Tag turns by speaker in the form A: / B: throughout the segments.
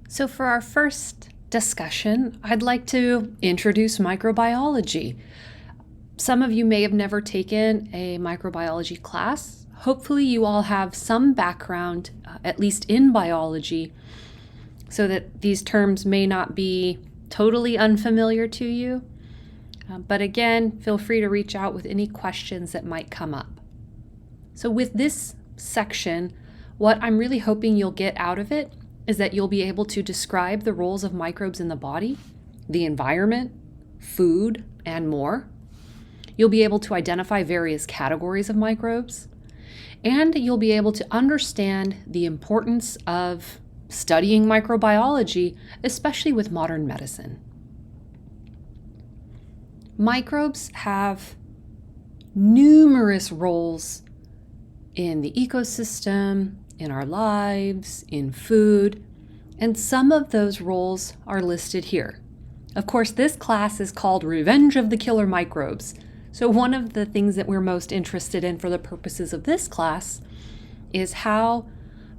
A: So for our first discussion, I'd like to introduce microbiology. Some of you may have never taken a microbiology class. Hopefully you all have some background, at least in biology, so that these terms may not be totally unfamiliar to you. But again, feel free to reach out with any questions that might come up. So with this section, what I'm really hoping you'll get out of it is that you'll be able to describe the roles of microbes in the body, the environment, food, and more. You'll be able to identify various categories of microbes, and you'll be able to understand the importance of studying microbiology, especially with modern medicine. Microbes have numerous roles in the ecosystem, in our lives, in food, and some of those roles are listed here. Of course, this class is called Revenge of the Killer Microbes. So one of the things that we're most interested in for the purposes of this class is how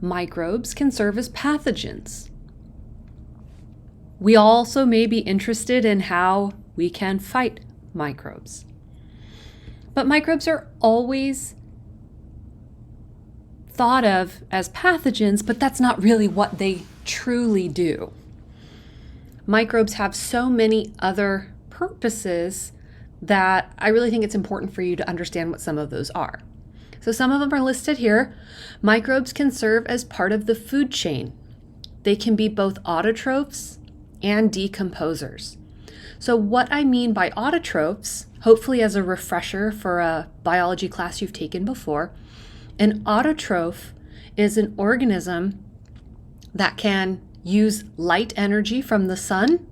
A: microbes can serve as pathogens. We also may be interested in how we can fight microbes. But microbes are always thought of as pathogens, but that's not really what they truly do. Microbes have so many other purposes that I really think it's important for you to understand what some of those are. So some of them are listed here. Microbes can serve as part of the food chain. They can be both autotrophs and decomposers. So what I mean by autotrophs, hopefully as a refresher for a biology class you've taken before, an autotroph is an organism that can use light energy from the sun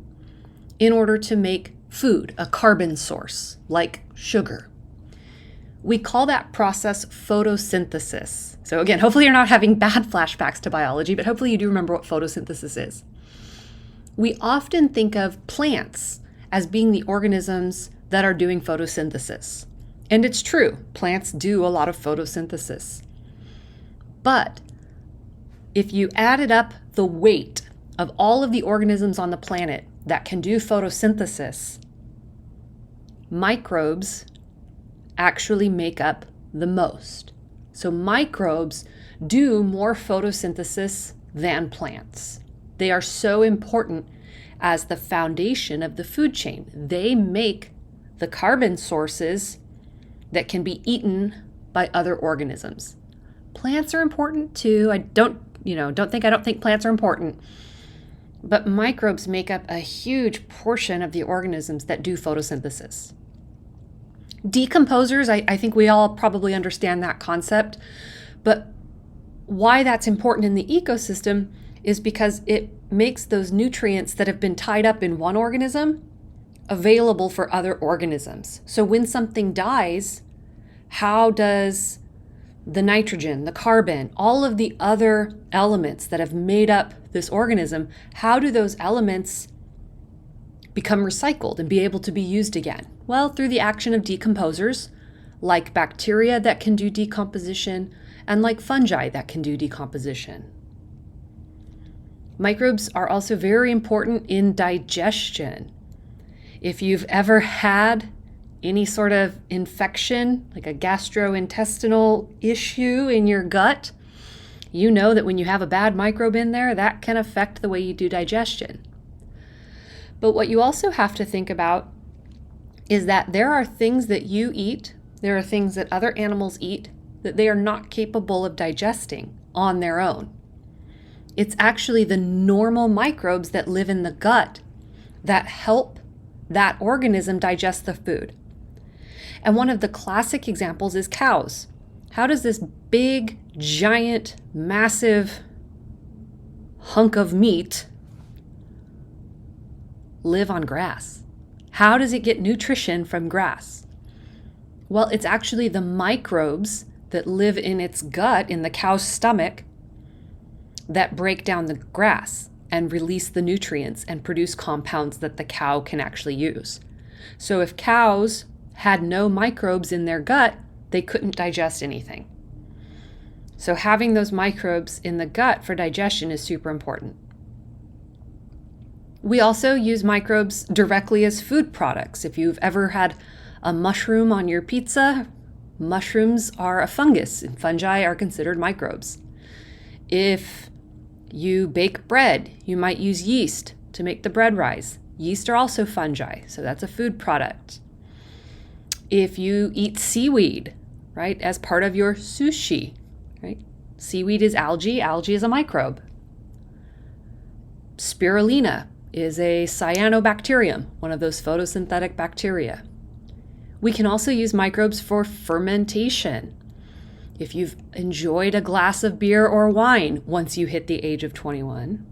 A: in order to make food, a carbon source, like sugar. We call that process photosynthesis. So again, hopefully you're not having bad flashbacks to biology, but hopefully you do remember what photosynthesis is. We often think of plants as being the organisms that are doing photosynthesis. And it's true, plants do a lot of photosynthesis. But if you added up the weight of all of the organisms on the planet that can do photosynthesis, microbes actually make up the most. So microbes do more photosynthesis than plants. They are so important as the foundation of the food chain. They make the carbon sources that can be eaten by other organisms. Plants are important too. Don't think plants are important. But microbes make up a huge portion of the organisms that do photosynthesis. Decomposers, I think we all probably understand that concept. But why that's important in the ecosystem is because it makes those nutrients that have been tied up in one organism available for other organisms. So when something dies, how does the nitrogen, the carbon, all of the other elements that have made up this organism, how do those elements become recycled and be able to be used again? Well, through the action of decomposers, like bacteria that can do decomposition, and like fungi that can do decomposition. Microbes are also very important in digestion. If you've ever had any sort of infection, like a gastrointestinal issue in your gut, you know that when you have a bad microbe in there, that can affect the way you do digestion. But what you also have to think about is that there are things that you eat, there are things that other animals eat that they are not capable of digesting on their own. It's actually the normal microbes that live in the gut that help that organism digest the food. And one of the classic examples is cows. How does this big, giant, massive hunk of meat live on grass? How does it get nutrition from grass? Well, it's actually the microbes that live in its gut, in the cow's stomach, that break down the grass and release the nutrients and produce compounds that the cow can actually use. So if cows had no microbes in their gut, they couldn't digest anything. So having those microbes in the gut for digestion is super important. We also use microbes directly as food products. If you've ever had a mushroom on your pizza, mushrooms are a fungus, and fungi are considered microbes. If you bake bread, you might use yeast to make the bread rise. Yeast are also fungi, so that's a food product. If you eat seaweed, right, as part of your sushi, right? Seaweed is algae, algae is a microbe. Spirulina is a cyanobacterium, one of those photosynthetic bacteria. We can also use microbes for fermentation. If you've enjoyed a glass of beer or wine once you hit the age of 21,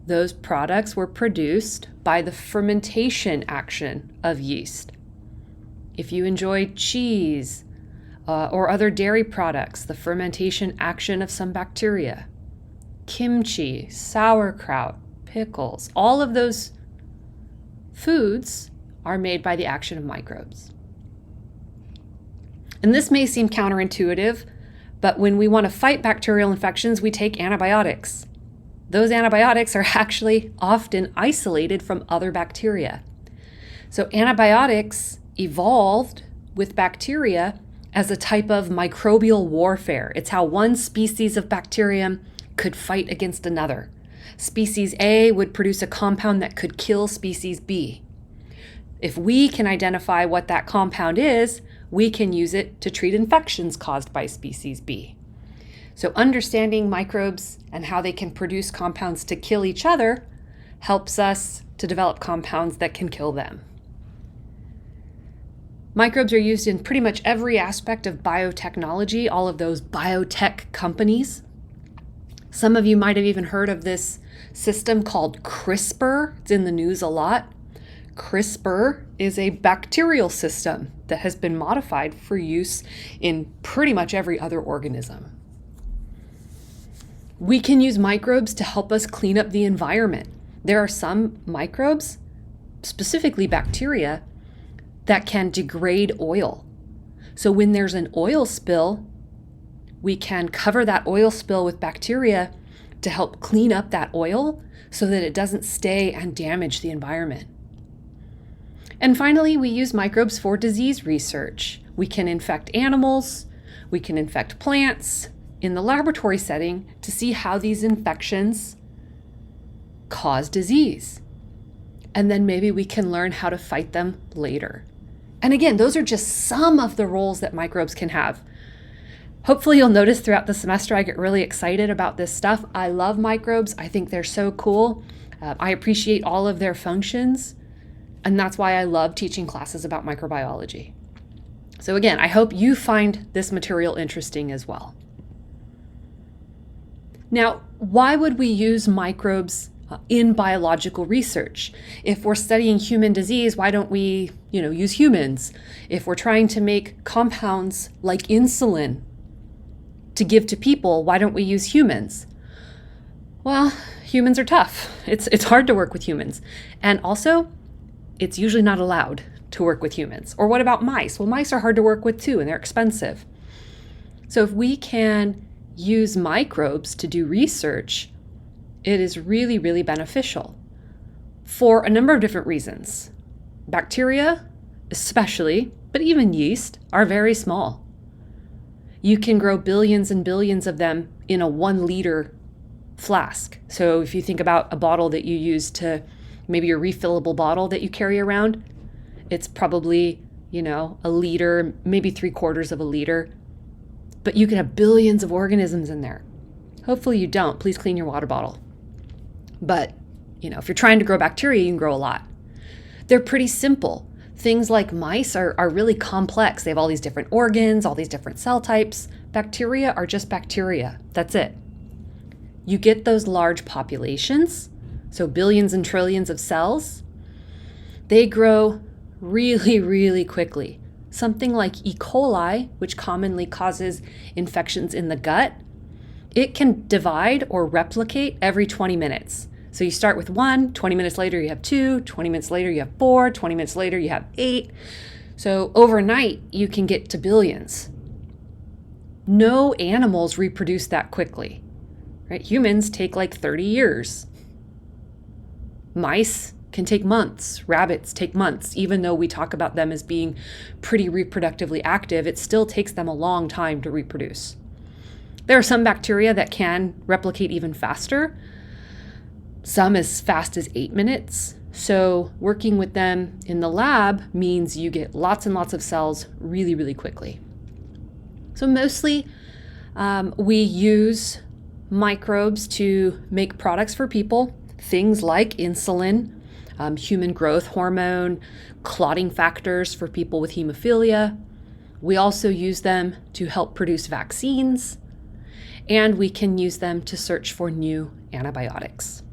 A: those products were produced by the fermentation action of yeast. If you enjoy cheese or other dairy products, the fermentation action of some bacteria. Kimchi, sauerkraut, pickles, all of those foods are made by the action of microbes. And this may seem counterintuitive, but when we want to fight bacterial infections, we take antibiotics. Those antibiotics are actually often isolated from other bacteria. So antibiotics evolved with bacteria as a type of microbial warfare. It's how one species of bacterium could fight against another. Species A would produce a compound that could kill species B. If we can identify what that compound is, we can use it to treat infections caused by species B. So understanding microbes and how they can produce compounds to kill each other helps us to develop compounds that can kill them. Microbes are used in pretty much every aspect of biotechnology, all of those biotech companies. Some of you might have even heard of this system called CRISPR. It's in the news a lot. CRISPR is a bacterial system that has been modified for use in pretty much every other organism. We can use microbes to help us clean up the environment. There are some microbes, specifically bacteria, that can degrade oil. So when there's an oil spill, we can cover that oil spill with bacteria to help clean up that oil so that it doesn't stay and damage the environment. And finally, we use microbes for disease research. We can infect animals, we can infect plants in the laboratory setting to see how these infections cause disease. And then maybe we can learn how to fight them later. And again, those are just some of the roles that microbes can have. Hopefully you'll notice throughout the semester I get really excited about this stuff. I love microbes. I think they're so cool. I appreciate all of their functions. And that's why I love teaching classes about microbiology. So again, I hope you find this material interesting as well. Now, why would we use microbes in biological research? If we're studying human disease, why don't we, use humans? If we're trying to make compounds like insulin to give to people, why don't we use humans? Well, humans are tough. It's hard to work with humans. And also, it's usually not allowed to work with humans. Or what about mice? Well, mice are hard to work with too, and they're expensive. So if we can use microbes to do research, it is really, really beneficial for a number of different reasons. Bacteria, especially, but even yeast, are very small. You can grow billions and billions of them in a 1 liter flask. So if you think about a bottle that you use to, maybe a refillable bottle that you carry around, it's probably, a liter, maybe 3/4 of a liter, but you can have billions of organisms in there. Hopefully you don't. Please clean your water bottle. But, if you're trying to grow bacteria, you can grow a lot. They're pretty simple. Things like mice are really complex. They have all these different organs, all these different cell types. Bacteria are just bacteria. That's it. You get those large populations, so billions and trillions of cells. They grow really, really quickly. Something like E. coli, which commonly causes infections in the gut, it can divide or replicate every 20 minutes. So you start with 1, 20 minutes later you have 2, 20 minutes later you have 4, 20 minutes later you have 8. So overnight you can get to billions. No animals reproduce that quickly, right? Humans take like 30 years. Mice can take months, rabbits take months. Even though we talk about them as being pretty reproductively active, it still takes them a long time to reproduce. There are some bacteria that can replicate even faster, some as fast as 8 minutes. So working with them in the lab means you get lots and lots of cells really, really quickly. So mostly we use microbes to make products for people, things like insulin, human growth hormone, clotting factors for people with hemophilia. We also use them to help produce vaccines, and we can use them to search for new antibiotics.